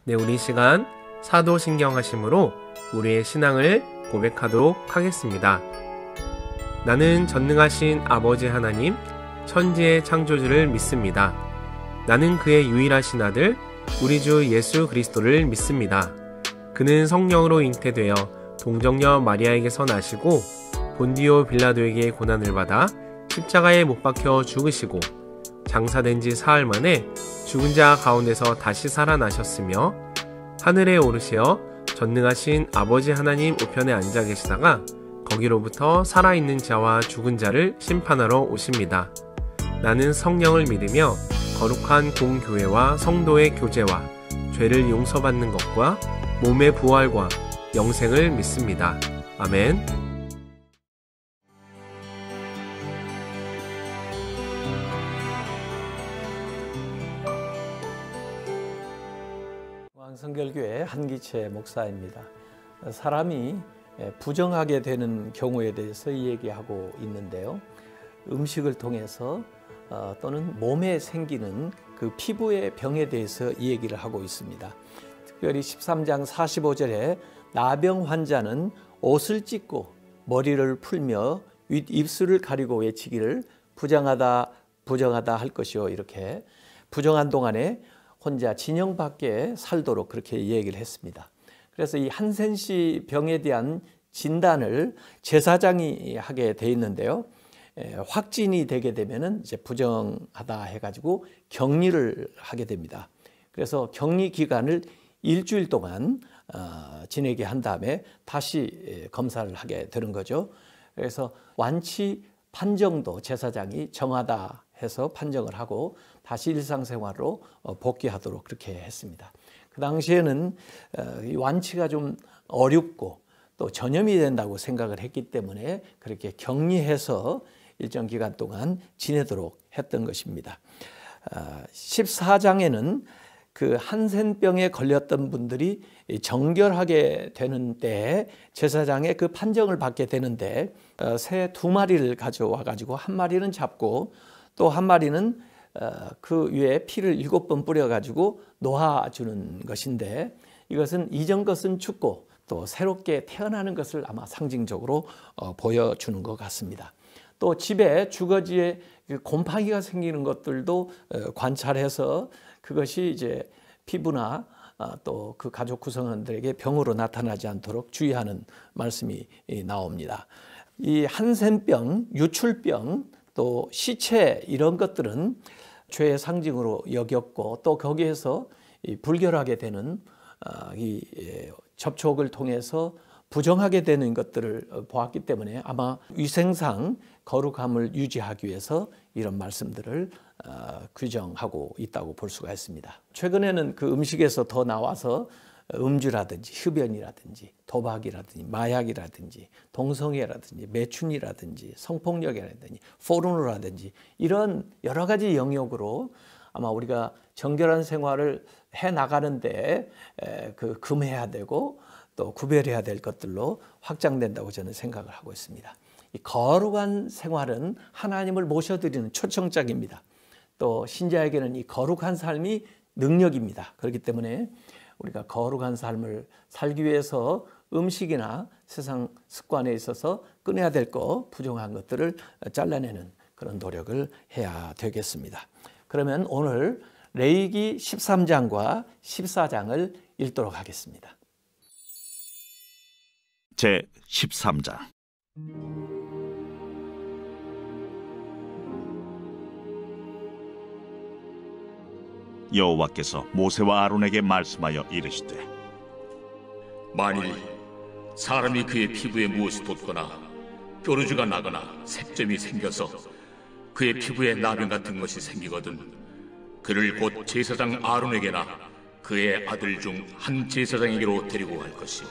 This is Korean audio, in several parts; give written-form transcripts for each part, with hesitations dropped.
네, 우리 시간 사도신경하심으로 우리의 신앙을 고백하도록 하겠습니다. 나는 전능하신 아버지 하나님, 천지의 창조주를 믿습니다. 나는 그의 유일하신 아들, 우리 주 예수 그리스도를 믿습니다. 그는 성령으로 잉태되어 동정녀 마리아에게서 나시고 본디오 빌라도에게 고난을 받아 십자가에 못 박혀 죽으시고 장사된 지 사흘 만에 죽은 자 가운데서 다시 살아나셨으며 하늘에 오르시어 전능하신 아버지 하나님 우편에 앉아 계시다가 거기로부터 살아있는 자와 죽은 자를 심판하러 오십니다. 나는 성령을 믿으며 거룩한 공교회와 성도의 교제와 죄를 용서받는 것과 몸의 부활과 영생을 믿습니다. 아멘. 성결교회 한기채 목사입니다. 사람이 부정하게 되는 경우에 대해서 얘기하고 있는데요. 음식을 통해서 또는 몸에 생기는 그 피부의 병에 대해서 얘기를 하고 있습니다. 특별히 13장 45절에 나병 환자는 옷을 찢고 머리를 풀며 윗입술을 가리고 외치기를 부정하다 부정하다 할 것이요, 이렇게 부정한 동안에 혼자 진영 밖에 살도록 그렇게 얘기를 했습니다. 그래서 이 한센시 병에 대한 진단을 제사장이 하게 돼 있는데요. 확진이 되게 되면은 이제 부정하다 해가지고 격리를 하게 됩니다. 그래서 격리 기간을 일주일 동안 지내게 한 다음에 다시 검사를 하게 되는 거죠. 그래서 완치 판정도 제사장이 정하다 해서 판정을 하고 다시 일상생활로 복귀하도록 그렇게 했습니다. 그 당시에는 이 완치가 좀 어렵고 또 전염이 된다고 생각을 했기 때문에 그렇게 격리해서 일정 기간 동안 지내도록 했던 것입니다. 14장에는 그 한센병에 걸렸던 분들이 정결하게 되는 때에 제사장의 그 판정을 받게 되는데 새 2마리를 가져와 가지고 한 마리는 잡고 또 한 마리는 그 위에 피를 7번 뿌려 가지고 놓아주는 것인데, 이것은 이전 것은 죽고 또 새롭게 태어나는 것을 아마 상징적으로 보여주는 것 같습니다. 또 집에 주거지에 곰팡이가 생기는 것들도 관찰해서 그것이 이제 피부나 또 그 가족 구성원들에게 병으로 나타나지 않도록 주의하는 말씀이 나옵니다. 이 한센병, 유출병, 또 시체 이런 것들은 죄의 상징으로 여겼고 또 거기에서 불결하게 되는 이 접촉을 통해서 부정하게 되는 것들을 보았기 때문에 아마 위생상 거룩함을 유지하기 위해서 이런 말씀들을 규정하고 있다고 볼 수가 있습니다. 최근에는 그 음식에서 더 나와서 음주라든지 흡연이라든지 도박이라든지 마약이라든지 동성애라든지 매춘이라든지 성폭력이라든지 포르노라든지 이런 여러 가지 영역으로 아마 우리가 정결한 생활을 해 나가는데 그 금해야 되고 또 구별해야 될 것들로 확장된다고 저는 생각을 하고 있습니다. 이 거룩한 생활은 하나님을 모셔드리는 초청장입니다. 또 신자에게는 이 거룩한 삶이 능력입니다. 그렇기 때문에 우리가 거룩한 삶을 살기 위해서 음식이나 세상 습관에 있어서 끊어야 될 것, 부정한 것들을 잘라내는 그런 노력을 해야 되겠습니다. 그러면 오늘 레위기 13장과 14장을 읽도록 하겠습니다. 제 13장. 여호와께서 모세와 아론에게 말씀하여 이르시되, 만일 사람이 그의 피부에 무엇이 돋거나 뾰루지가 나거나 색점이 생겨서 그의 피부에 나병 같은 것이 생기거든 그를 곧 제사장 아론에게나 그의 아들 중 한 제사장에게로 데리고 갈 것이요,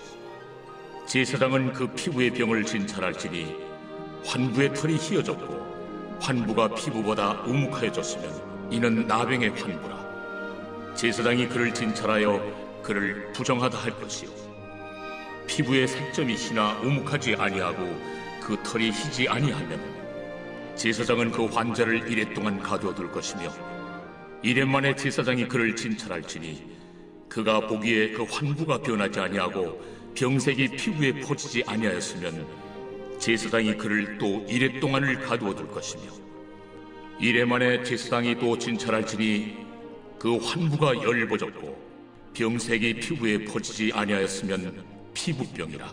제사장은 그 피부의 병을 진찰할지니 환부의 털이 휘어졌고 환부가 피부보다 우묵하여졌으면 이는 나병의 환부라. 제사장이 그를 진찰하여 그를 부정하다 할 것이요, 피부에 색점이 희나 우묵하지 아니하고 그 털이 희지 아니하면 제사장은 그 환자를 이레 동안 가두어둘 것이며 1년 만에 제사장이 그를 진찰할지니 그가 보기에 그 환부가 변하지 아니하고 병색이 피부에 퍼지지 아니하였으면 제사장이 그를 또 이레 동안을 가두어 둘 것이며, 이레 만에 제사장이 또 진찰할지니 그 환부가 열버졌고 병색이 피부에 퍼지지 아니하였으면 피부병이라.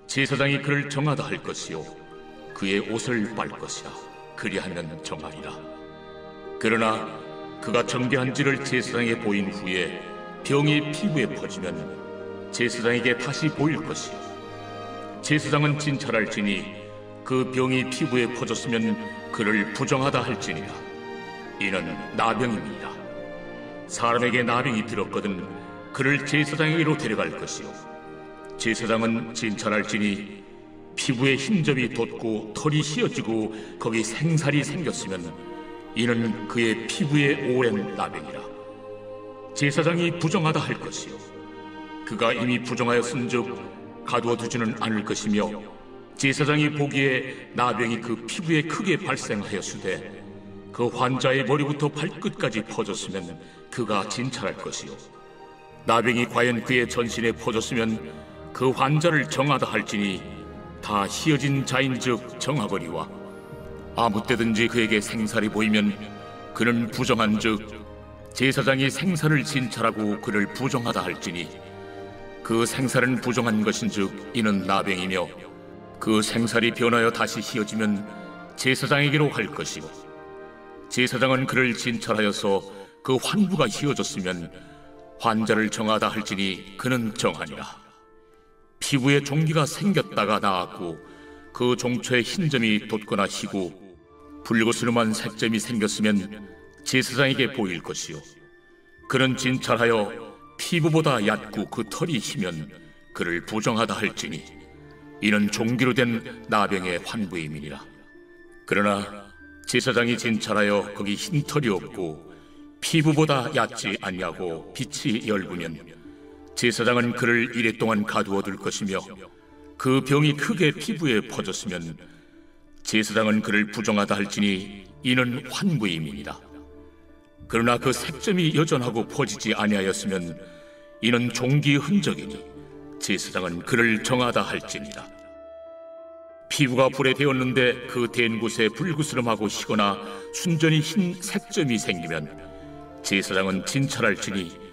제사장이 그를 정하다 할 것이요 그의 옷을 빨 것이라. 그리하면 정하리라. 그러나 그가 정죄한지를 제사장에게 보인 후에 병이 피부에 퍼지면 제사장에게 다시 보일 것이요 제사장은 진찰할지니 그 병이 피부에 퍼졌으면 그를 부정하다 할지니라. 이는 나병입니다. 사람에게 나병이 들었거든 그를 제사장에게로 데려갈 것이요 제사장은 진찰할지니 피부에 흰점이 돋고 털이 휘어지고 거기 생살이 생겼으면 이는 그의 피부에 오랜 나병이라. 제사장이 부정하다 할 것이요 그가 이미 부정하였은즉 가두어 두지는 않을 것이며, 제사장이 보기에 나병이 그 피부에 크게 발생하였으되 그 환자의 머리부터 발끝까지 퍼졌으면 그가 진찰할 것이요 나병이 과연 그의 전신에 퍼졌으면 그 환자를 정하다 할지니 다 희어진 자인즉 정하거니와, 아무 때든지 그에게 생살이 보이면 그는 부정한즉 제사장이 생살을 진찰하고 그를 부정하다 할지니 그 생살은 부정한 것인즉 이는 나병이며, 그 생살이 변하여 다시 희어지면 제사장에게로 갈 것이고, 제사장은 그를 진찰하여서 그 환부가 희어졌으면 환자를 정하다 할지니 그는 정하니라. 피부에 종기가 생겼다가 나았고 그 종초에 흰점이 돋거나 희고 붉으스름한 색점이 생겼으면 제사장에게 보일 것이요 그는 진찰하여 피부보다 얕고 그 털이 희면 그를 부정하다 할지니 이는 종기로 된 나병의 환부임이니라. 그러나 제사장이 진찰하여 거기 흰 털이 없고 피부보다 얕지 아니하고 빛이 엷으면 제사장은 그를 이레 동안 가두어 둘 것이며, 그 병이 크게 피부에 퍼졌으면 제사장은 그를 부정하다 할지니 이는 환부임이니라. 그러나 그 색점이 여전하고 퍼지지 아니하였으면 이는 종기의 흔적이니 제사장은 그를 정하다 할지니라. 피부가 불에 데었는데 그 댄 곳에 불그스름하고 희거나 순전히 흰 색점이 생기면 제사장은 진찰할지니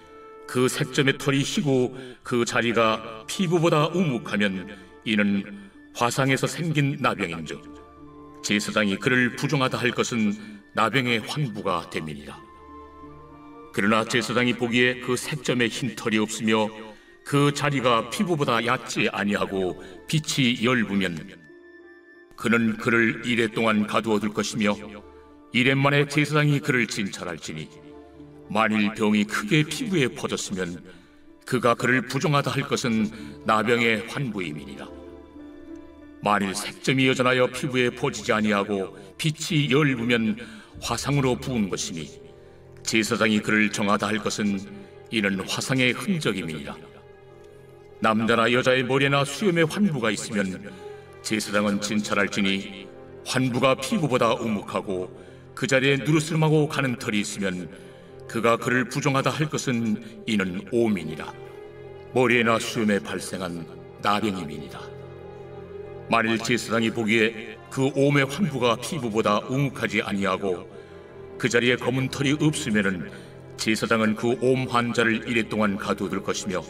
그 색점의 털이 희고 그 자리가 피부보다 우묵하면 이는 화상에서 생긴 나병인즉 제사장이 그를 부정하다 할 것은 나병의 환부가 됨이니라. 그러나 제사장이 보기에 그 색점에 흰 털이 없으며 그 자리가 피부보다 얕지 아니하고 빛이 엷으면 그는 그를 이레 동안 가두어 둘 것이며, 이레 만에 제사장이 그를 진찰할지니 만일 병이 크게 피부에 퍼졌으면 그가 그를 부정하다 할 것은 나병의 환부임이니라. 만일 색점이 여전하여 피부에 퍼지지 아니하고 빛이 엷으면 화상으로 부은 것이니 제사장이 그를 정하다 할 것은 이는 화상의 흔적임이니라. 남자나 여자의 머리나 수염에 환부가 있으면 제사장은 진찰할지니 환부가 피부보다 우묵하고 그 자리에 누르스름하고 가는 털이 있으면 그가 그를 부정하다 할 것은 이는 오민이라. 머리에나 수염에 발생한 나병임이니라. 만일 제사장이 보기에 그 옴의 환부가 피부보다 우묵하지 아니하고 그 자리에 검은 털이 없으면은 제사장은 그 옴 환자를 이레 동안 가두어둘 것이며,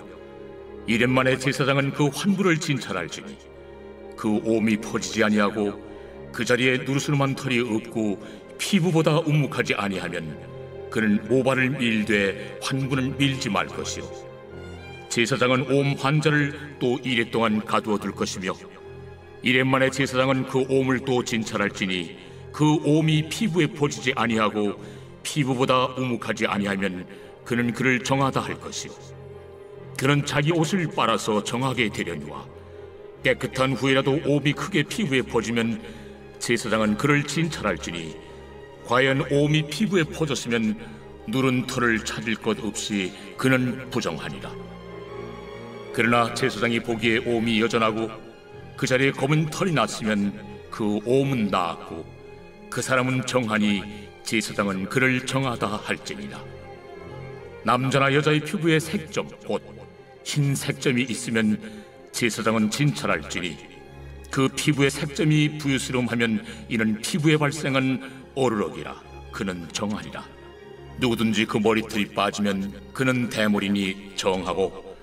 이레 만에 제사장은 그 환부를 진찰할지니 그 옴이 퍼지지 아니하고 그 자리에 누르스름한 털이 없고 피부보다 우묵하지 아니하면 그는 모발을 밀되 환부는 밀지 말 것이요 제사장은 옴 환자를 또 이레 동안 가두어 둘 것이며, 이레 만에 제사장은 그 옴을 또 진찰할지니 그 옴이 피부에 퍼지지 아니하고 피부보다 우묵하지 아니하면 그는 그를 정하다 할 것이요 그는 자기 옷을 빨아서 정하게 되려니와, 깨끗한 후에라도 옴이 크게 피부에 퍼지면 제사장은 그를 진찰할지니 과연 옴이 피부에 퍼졌으면 누른 털을 찾을 것 없이 그는 부정하니라. 그러나 제사장이 보기에 옴이 여전하고 그 자리에 검은 털이 났으면 그 옴은 나았고 그 사람은 정하니 제사장은 그를 정하다 할지니라. 남자나 여자의 피부에 색점, 곧 흰 색점이 있으면 제사장은 진찰할지니 그 피부에 색점이 부유스러움하면 이는 피부에 발생한 어르럭이라. 그는 정하리라. 누구든지 그 머리털이 빠지면 그는 대머리니 정하고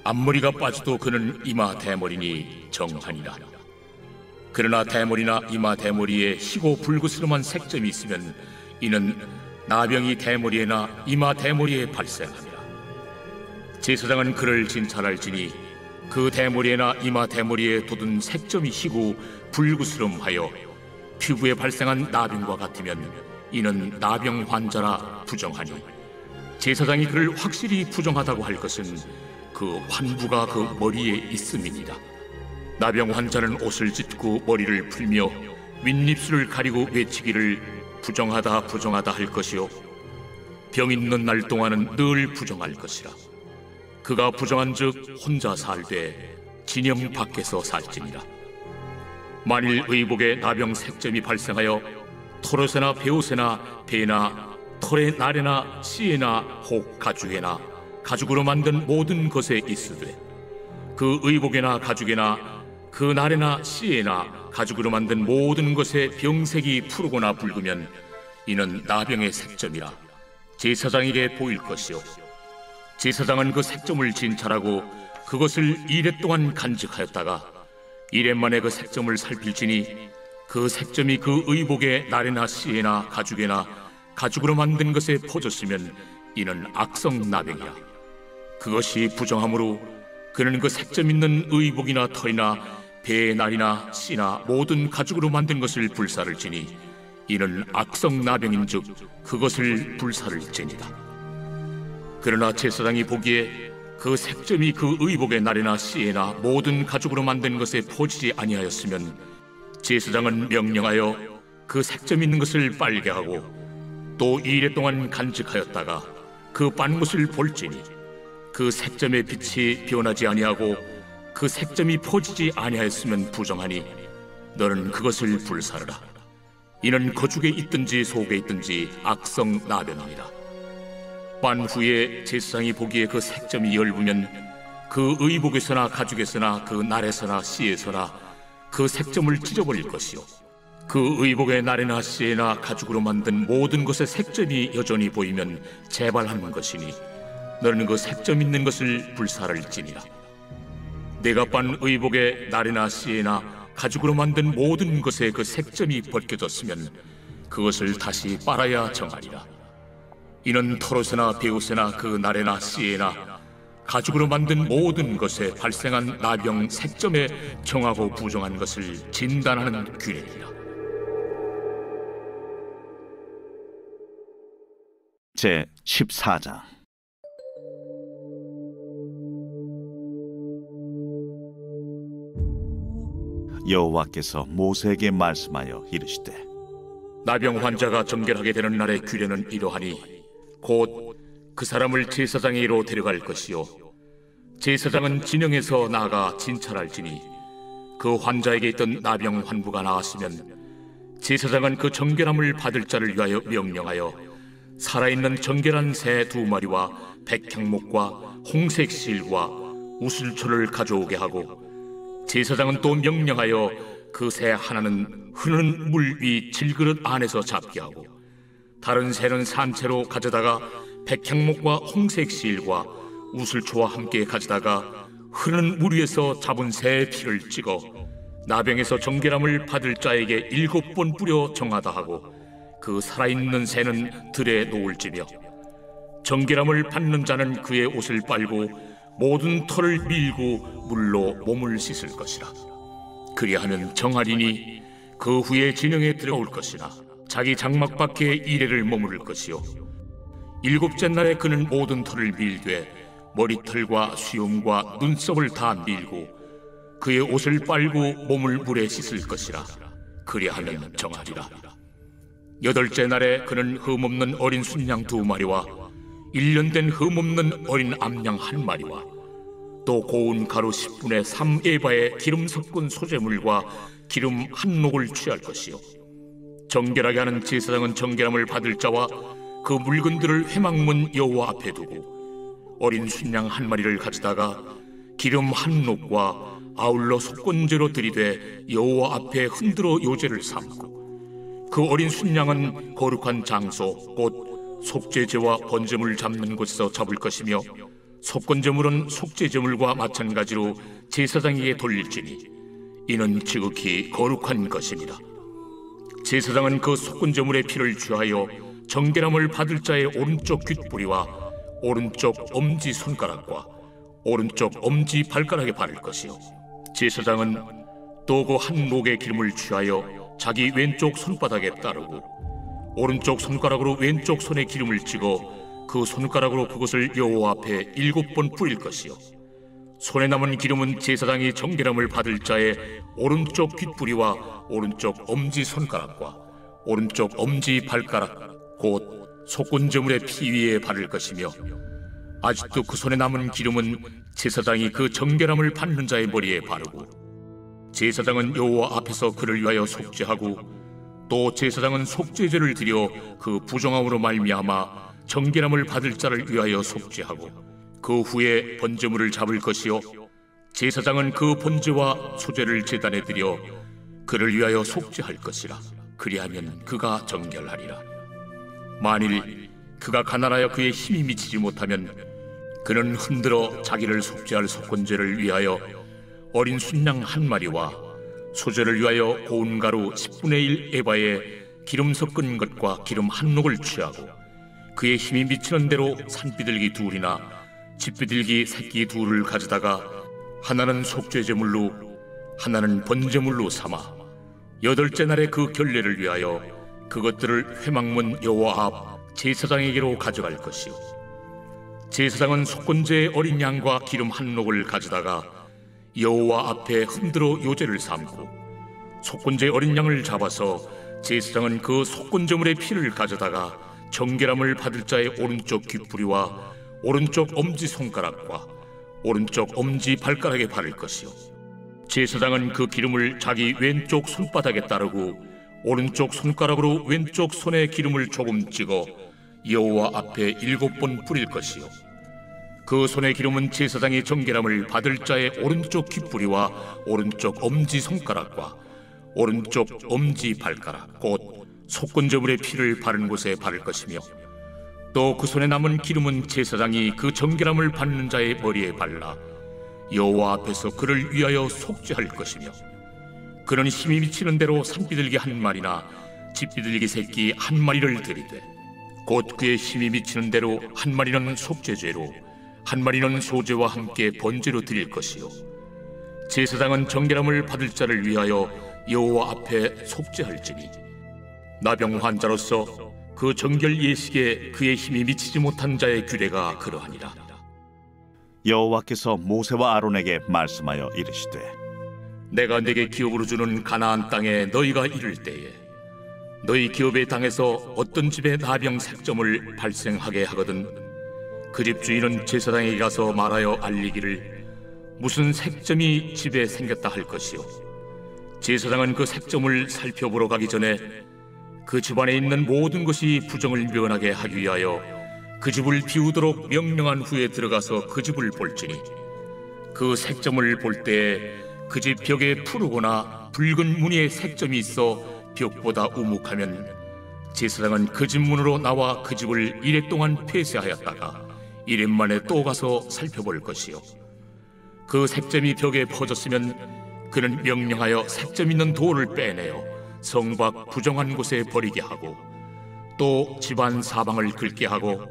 앞머리가 빠져도 그는 이마 대머리니 정하니라. 그러나 대머리나 이마 대머리에 희고 불그스름한 색점이 있으면 이는 나병이 대머리에나 이마 대머리에 발생하니라. 제사장은 그를 진찰할지니 그 대머리에나 이마 대머리에 돋은 색점이 희고 불그스름하여 피부에 발생한 나병과 같으면 이는 나병 환자라 부정하니, 제사장이 그를 확실히 부정하다고 할 것은 그 환부가 그 머리에 있음이니라. 나병 환자는 옷을 찢고 머리를 풀며 윗입술을 가리고 외치기를 부정하다 부정하다 할 것이요, 병 있는 날 동안은 늘 부정할 것이라. 그가 부정한즉 혼자 살되 진영 밖에서 살지니라. 만일 의복에 나병 색점이 발생하여 털옷에나 베옷에나 배나 털의 날에나 씨에나 혹 가죽에나 가죽으로 만든 모든 것에 있으되 그 의복에나 가죽에나 그 날에나 씨에나 가죽으로 만든 모든 것에 병색이 푸르거나 붉으면 이는 나병의 색점이라 제사장에게 보일 것이요, 제사장은 그 색점을 진찰하고 그것을 2례 동안 간직하였다가 1례 만에 그 색점을 살필지니 그 색점이 그 의복의 날에나 씨에나 가죽에나 가죽으로 만든 것에 퍼졌으면 이는 악성 나병이라. 그것이 부정하므로 그는 그 색점 있는 의복이나 털이나 배의 날이나 씨나 모든 가죽으로 만든 것을 불사를 지니 이는 악성 나병인즉 그것을 불사를 지니라. 그러나 제사장이 보기에 그 색점이 그 의복의 날에나 씨에나 모든 가죽으로 만든 것에 퍼지지 아니하였으면 제사장은 명령하여 그 색점 있는 것을 빨게 하고 또 2례 동안 간직하였다가 그 빤 것을 볼지니 그 색점의 빛이 변하지 아니하고 그 색점이 퍼지지 아니하였으면 부정하니 너는 그것을 불사르라. 이는 거죽에 있든지 속에 있든지 악성 나병이니라. 빤 후에 제사장이 보기에 그 색점이 엷으면 그 의복에서나 가죽에서나 그 날에서나 씨에서나 그 색점을 찢어버릴 것이요, 그 의복의 날에나 씨에나 가죽으로 만든 모든 것의 색점이 여전히 보이면 재발하는 것이니 너는 그 색점 있는 것을 불사를지니라. 내가 빤 의복의 날에나 씨에나 가죽으로 만든 모든 것에 그 색점이 벗겨졌으면 그것을 다시 빨아야 정하리라. 이는 털옷에나 베옷에나 그 날에나 씨에나 가죽으로 만든 모든 것에 발생한 나병 색점에 정하고 부정한 것을 진단하는 규례니라. 제 14장. 여호와께서 모세에게 말씀하여 이르시되, 나병 환자가 정결하게 되는 날의 규례는 이러하니 곧 그 사람을 제사장에게로 데려갈 것이요, 제사장은 진영에서 나아가 진찰할지니 그 환자에게 있던 나병 환부가 나았으면 제사장은 그 정결함을 받을 자를 위하여 명령하여 살아있는 정결한 새 2마리와 백향목과 홍색 실과 우슬초를 가져오게 하고, 제사장은 또 명령하여 그 새 하나는 흐르는 물 위 질그릇 안에서 잡게 하고 다른 새는 산채로 가져다가 백향목과 홍색 실과 우슬초와 함께 가져다가 흐르는 물 위에서 잡은 새의 피를 찍어 나병에서 정결함을 받을 자에게 7번 뿌려 정하다 하고 그 살아있는 새는 들에 놓을지며, 정결함을 받는 자는 그의 옷을 빨고 모든 털을 밀고 물로 몸을 씻을 것이라. 그리하면 정하리니 그 후에 진영에 들어올 것이나 자기 장막 밖에 2례를 머무를 것이요, 7째 날에 그는 모든 털을 밀되 머리털과 수염과 눈썹을 다 밀고 그의 옷을 빨고 몸을 물에 씻을 것이라. 그리하면 정하리라. 8째 날에 그는 흠없는 어린 순양 2마리와 1년 된 흠없는 어린 암양 1마리와 또 고운 가루 10분의 3에바의 기름 섞은 소재물과 기름 1녹을 취할 것이요, 정결하게 하는 제사장은 정결함을 받을 자와 그 물건들을 회막문 여호와 앞에 두고 어린 순양 한 마리를 가져다가 기름 한 녹과 아울러 속건제로 들이되 여호와 앞에 흔들어 요제를 삼고 그 어린 순양은 거룩한 장소 곧 속죄제와 번제물 잡는 곳에서 잡을 것이며 속건제물은 속죄제물과 마찬가지로 제사장에게 돌릴지니 이는 지극히 거룩한 것입니다. 제사장은 그 속건제물의 피를 취하여 정결함을 받을 자의 오른쪽 귓뿌리와 오른쪽 엄지 손가락과 오른쪽 엄지 발가락에 바를 것이요 제사장은 또 그 한 녹의 기름을 취하여 자기 왼쪽 손바닥에 따르고 오른쪽 손가락으로 왼쪽 손에 기름을 찍어 그 손가락으로 그것을 여호와 앞에 7번 뿌릴 것이요 손에 남은 기름은 제사장이 정결함을 받을 자의 오른쪽 귓뿌리와 오른쪽 엄지 손가락과 오른쪽 엄지 발가락 곧 속건제물의 피 위에 바를 것이며 아직도 그 손에 남은 기름은 제사장이 그 정결함을 받는 자의 머리에 바르고 제사장은 여호와 앞에서 그를 위하여 속죄하고 또 제사장은 속죄제를 드려 그 부정함으로 말미암아 정결함을 받을 자를 위하여 속죄하고 그 후에 번제물을 잡을 것이요 제사장은 그 번제와 소제를 제단에 드려 그를 위하여 속죄할 것이라. 그리하면 그가 정결하리라. 만일 그가 가난하여 그의 힘이 미치지 못하면 그는 흔들어 자기를 속죄할 속건제를 위하여 어린 순양 한 마리와 소제를 위하여 고운 가루 10분의 1 에바에 기름 섞은 것과 기름 한 녹을 취하고 그의 힘이 미치는 대로 산비둘기 둘이나 집비둘기 새끼 둘을 가져다가 하나는 속죄제물로 하나는 번제물로 삼아 8째 날에 그 결례를 위하여 그것들을 회막문 여호와 앞 제사장에게로 가져갈 것이요 제사장은 속건제의 어린 양과 기름 한 녹을 가져다가 여호와 앞에 흔들어 요제를 삼고 속건제의 어린 양을 잡아서 제사장은 그 속건제물의 피를 가져다가 정결함을 받을 자의 오른쪽 귓뿌리와 오른쪽 엄지손가락과 오른쪽 엄지 발가락에 바를 것이요 제사장은 그 기름을 자기 왼쪽 손바닥에 따르고 오른쪽 손가락으로 왼쪽 손에 기름을 조금 찍어 여호와 앞에 7번 뿌릴 것이요 그 손의 기름은 제사장이 정결함을 받을 자의 오른쪽 귓뿌리와 오른쪽 엄지손가락과 오른쪽 엄지 발가락 곧 속건제물의 피를 바른 곳에 바를 것이며 또 그 손에 남은 기름은 제사장이 그 정결함을 받는 자의 머리에 발라 여호와 앞에서 그를 위하여 속죄할 것이며 그는 힘이 미치는 대로 산비둘기 한 마리나 집비둘기 새끼 한 마리를 들이되 곧 그의 힘이 미치는 대로 한 마리는 속죄죄로 한 마리는 소제와 함께 번제로 드릴 것이요 제사장은 정결함을 받을 자를 위하여 여호와 앞에 속죄할지니 나병 환자로서 그 정결 예식에 그의 힘이 미치지 못한 자의 규례가 그러하니라. 여호와께서 모세와 아론에게 말씀하여 이르시되 내가 네게 기업으로 주는 가나안 땅에 너희가 이를 때에 너희 기업의 땅에서 어떤 집에 나병 색점을 발생하게 하거든 그 집 주인은 제사장에게 가서 말하여 알리기를 무슨 색점이 집에 생겼다 할 것이요 제사장은 그 색점을 살펴보러 가기 전에 그 집안에 있는 모든 것이 부정을 면하게 하기 위하여 그 집을 비우도록 명령한 후에 들어가서 그 집을 볼지니 그 색점을 볼 때에 그 집 벽에 푸르거나 붉은 무늬의 색점이 있어 벽보다 우묵하면 제사장은 그 집 문으로 나와 그 집을 이래 동안 폐쇄하였다가 이래 만에 또 가서 살펴볼 것이요 그 색점이 벽에 퍼졌으면 그는 명령하여 색점 있는 돌을 빼내어 성 밖 부정한 곳에 버리게 하고 또 집안 사방을 긁게 하고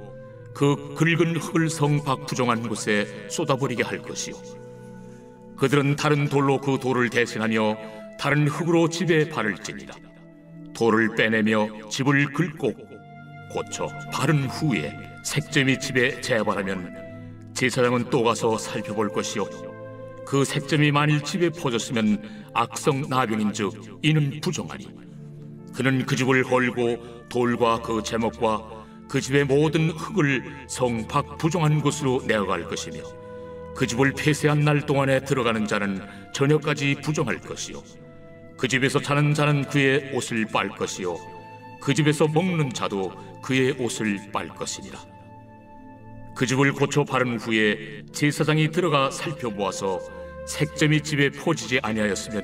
그 긁은 흙을 성 밖 부정한 곳에 쏟아버리게 할 것이요 그들은 다른 돌로 그 돌을 대신하며 다른 흙으로 집에 바를지니라. 돌을 빼내며 집을 긁고 고쳐 바른 후에 색점이 집에 재발하면 제사장은 또 가서 살펴볼 것이요 그 색점이 만일 집에 퍼졌으면 악성 나병인즉 이는 부정하니 그는 그 집을 헐고 돌과 그 제목과 그 집의 모든 흙을 성 밖 부정한 곳으로 내어갈 것이며 그 집을 폐쇄한 날 동안에 들어가는 자는 저녁까지 부정할 것이요 그 집에서 자는 자는 그의 옷을 빨 것이요 그 집에서 먹는 자도 그의 옷을 빨 것이니라. 그 집을 고쳐 바른 후에 제사장이 들어가 살펴보아서 색점이 집에 퍼지지 아니하였으면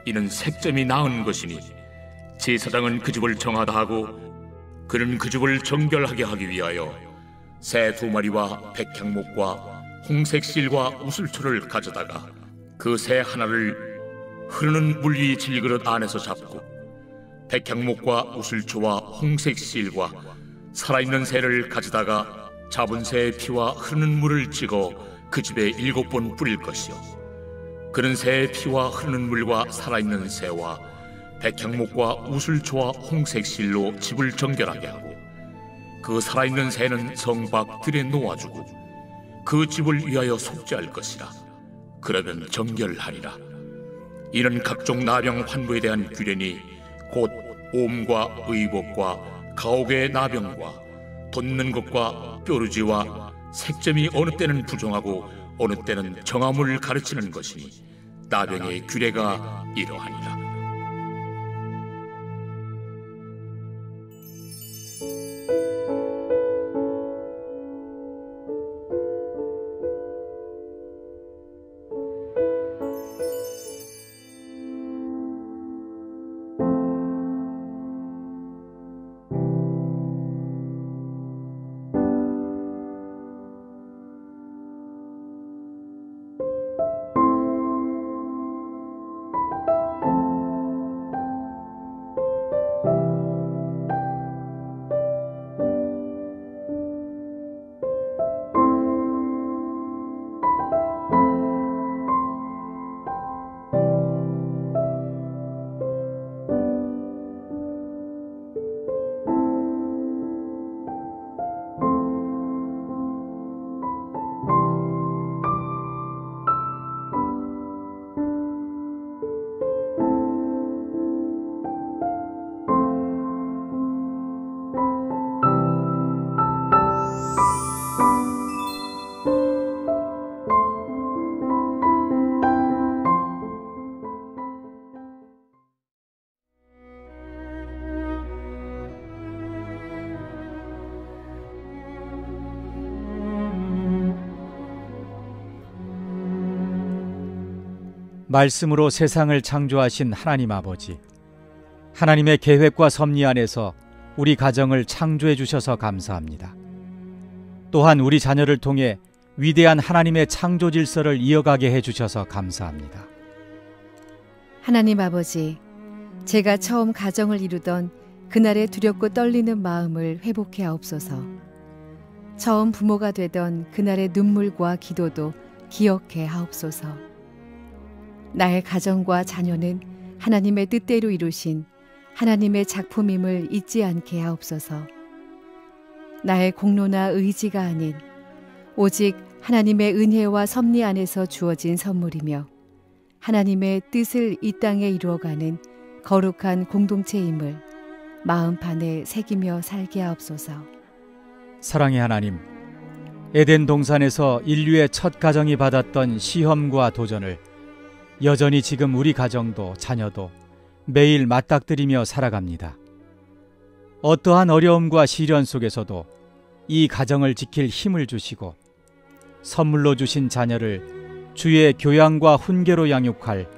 이는 색점이 나은 것이니 제사장은 그 집을 정하다 하고 그는 그 집을 정결하게 하기 위하여 새 2마리와 백향목과 홍색 실과 우슬초를 가져다가 그 새 하나를 흐르는 물 위 질그릇 안에서 잡고 백향목과 우슬초와 홍색 실과 살아있는 새를 가져다가 잡은 새의 피와 흐르는 물을 찍어 그 집에 7번 뿌릴 것이요 그는 새의 피와 흐르는 물과 살아있는 새와 백향목과 우슬초와 홍색 실로 집을 정결하게 하고 그 살아있는 새는 성 밖 들에 놓아주고 그 집을 위하여 속죄할 것이라. 그러면 정결하리라. 이는 각종 나병 환부에 대한 규례니 곧 옴과 의복과 가옥의 나병과 돋는 것과 뾰루지와 색점이 어느 때는 부정하고 어느 때는 정함을 가르치는 것이니 나병의 규례가 이러하니라. 말씀으로 세상을 창조하신 하나님 아버지, 하나님의 계획과 섭리 안에서 우리 가정을 창조해 주셔서 감사합니다. 또한 우리 자녀를 통해 위대한 하나님의 창조 질서를 이어가게 해 주셔서 감사합니다. 하나님 아버지, 제가 처음 가정을 이루던 그날의 두렵고 떨리는 마음을 회복해 하옵소서. 처음 부모가 되던 그날의 눈물과 기도도 기억해 하옵소서. 나의 가정과 자녀는 하나님의 뜻대로 이루신 하나님의 작품임을 잊지 않게 하옵소서. 나의 공로나 의지가 아닌 오직 하나님의 은혜와 섭리 안에서 주어진 선물이며 하나님의 뜻을 이 땅에 이루어가는 거룩한 공동체임을 마음판에 새기며 살게 하옵소서. 사랑의 하나님, 에덴 동산에서 인류의 첫 가정이 받았던 시험과 도전을 여전히 지금 우리 가정도 자녀도 매일 맞닥뜨리며 살아갑니다. 어떠한 어려움과 시련 속에서도 이 가정을 지킬 힘을 주시고 선물로 주신 자녀를 주의 교양과 훈계로 양육할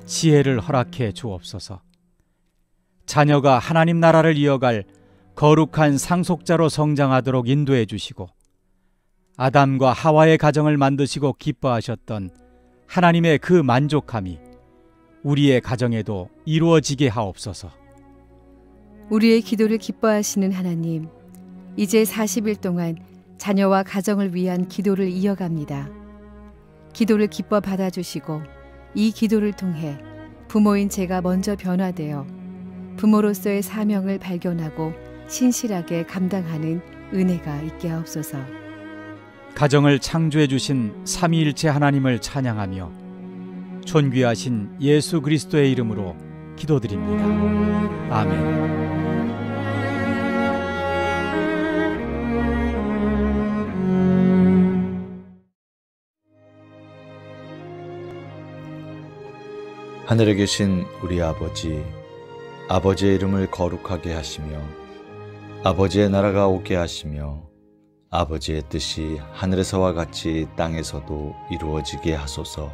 지혜를 허락해 주옵소서. 자녀가 하나님 나라를 이어갈 거룩한 상속자로 성장하도록 인도해 주시고 아담과 하와의 가정을 만드시고 기뻐하셨던 하나님의 그 만족함이 우리의 가정에도 이루어지게 하옵소서. 우리의 기도를 기뻐하시는 하나님, 이제 40일 동안 자녀와 가정을 위한 기도를 이어갑니다. 기도를 기뻐 받아주시고 이 기도를 통해 부모인 제가 먼저 변화되어 부모로서의 사명을 발견하고 신실하게 감당하는 은혜가 있게 하옵소서. 가정을 창조해 주신 삼위일체 하나님을 찬양하며 존귀하신 예수 그리스도의 이름으로 기도드립니다. 아멘. 하늘에 계신 우리 아버지, 아버지의 이름을 거룩하게 하시며 아버지의 나라가 오게 하시며 아버지의 뜻이 하늘에서와 같이 땅에서도 이루어지게 하소서.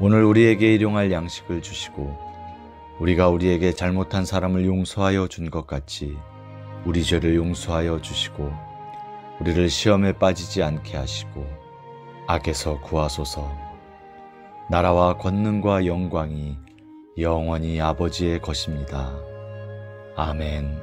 오늘 우리에게 일용할 양식을 주시고 우리가 우리에게 잘못한 사람을 용서하여 준 것 같이 우리 죄를 용서하여 주시고 우리를 시험에 빠지지 않게 하시고 악에서 구하소서. 나라와 권능과 영광이 영원히 아버지의 것입니다. 아멘.